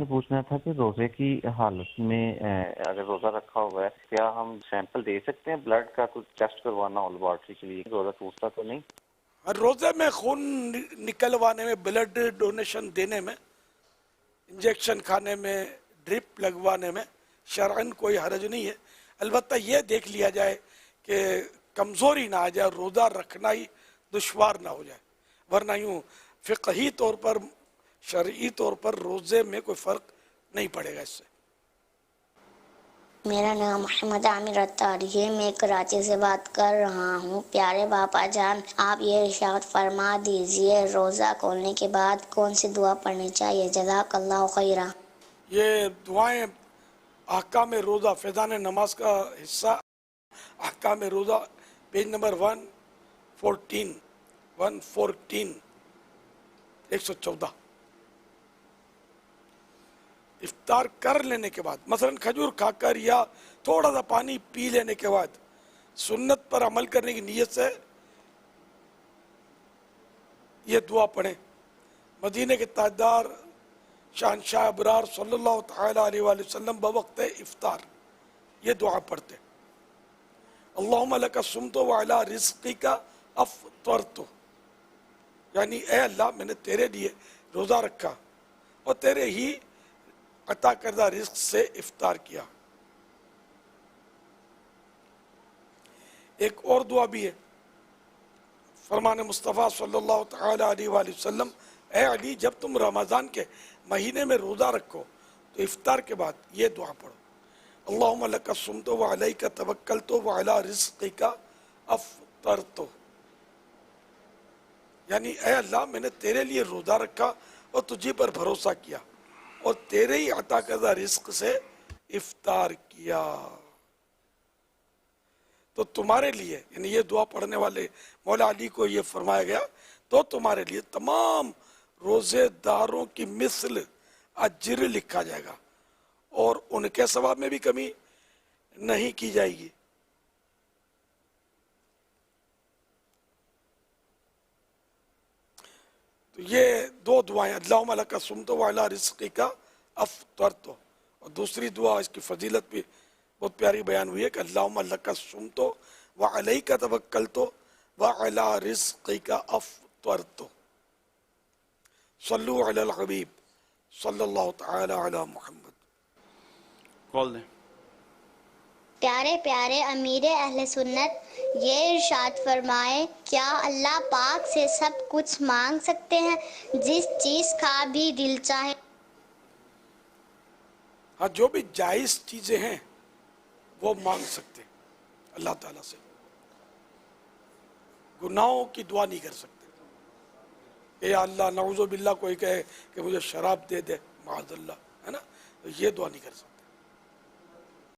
نے پوچھنا تھا کہ روزے کی حالت میں اگر روزہ رکھا ہوا ہے کیا ہم سیمپل دے سکتے ہیں بلڈ کا؟ کچھ ٹیسٹ کروانا ہو لیبارٹری کے لیے، روزہ ٹوٹتا تو نہیں؟ روزے میں خون نکلوانے میں، بلڈ ڈونیشن دینے میں، انجیکشن کھانے میں، ڈرپ لگوانے میں شرعاً کوئی حرج نہیں ہے. البتہ یہ دیکھ لیا جائے کہ کمزوری نہ آ جائے، روزہ رکھنا ہی دشوار نہ ہو جائے، ورنہ یوں فقہی طور پر، شرعی طور پر روزے میں کوئی فرق نہیں پڑے گا اس سے. میرا نام محمد عامر اتاری ہے، میں کراچی سے بات کر رہا ہوں. پیارے باپا جان، آپ یہ ارشاد فرما دیجئے روزہ کھولنے کے بعد کون سی دعا پڑھنی چاہیے؟ جزاک اللہ خیرہ. یہ دعائیں احکام روزہ، فیضان نماز کا حصہ احکام روزہ، پیج نمبر 114 افطار کر لینے کے بعد، مثلا کھجور کھا کر یا تھوڑا سا پانی پی لینے کے بعد سنت پر عمل کرنے کی نیت سے یہ دعا پڑھیں. مدینہ کے تاجدار شہنشاہ ابرار صلی اللہ تعالی علیہ وآلہ وسلم بوقت افطار یہ دعا پڑھتے: اللہم لک صمت وعلی رزقک افطرت، یعنی اے اللہ میں نے تیرے لیے روزہ رکھا اور تیرے ہی عطا کردہ رزق سے افطار کیا. ایک اور دعا بھی ہے، فرمان مصطفیٰ صلی اللہ تعالی علیہ وآلہ وسلم: اے علی، جب تم رمضان کے مہینے میں روزہ رکھو تو افطار کے بعد یہ دعا پڑھو: اللہم لک صمت وعلیک توکلت وعلی رزقک افطرت، یعنی اے اللہ میں نے تیرے لیے روزہ رکھا اور تجھے پر بھروسہ کیا اور تیرے ہی عطا کردہ رزق سے افطار کیا. تو تمہارے لیے، یعنی یہ دعا پڑھنے والے مولا علی کو یہ فرمایا گیا تو تمہارے لیے تمام روزے داروں کی مثل اجر لکھا جائے گا اور ان کے ثواب میں بھی کمی نہیں کی جائے گی. تو یہ دو دعائیں، اللہم لک صمت وعلی رزقک افطرت، اور دوسری دعا اس کی فضیلت بھی بہت پیاری بیان ہوئی ہے کہ اللہم لک صمت وعلیک توکلت وعلی رزقک افطرت. صلو علی الحبیب صلی اللہ تعالی علی محمد. کال دیں. پیارے پیارے امیر اہل سنت، یہ ارشاد فرمائے کیا اللہ پاک سے سب کچھ مانگ سکتے ہیں جس چیز کا بھی دل چاہے؟ ہاں، جو بھی جائز چیزیں ہیں وہ مانگ سکتے اللہ تعالیٰ سے، گناہوں کی دعا نہیں کر سکتے. اے اللہ، نعوذ باللہ کوئی کہے کہ مجھے شراب دے دے، معاذ اللہ، ہے نا، یہ دعا نہیں کر سکتے.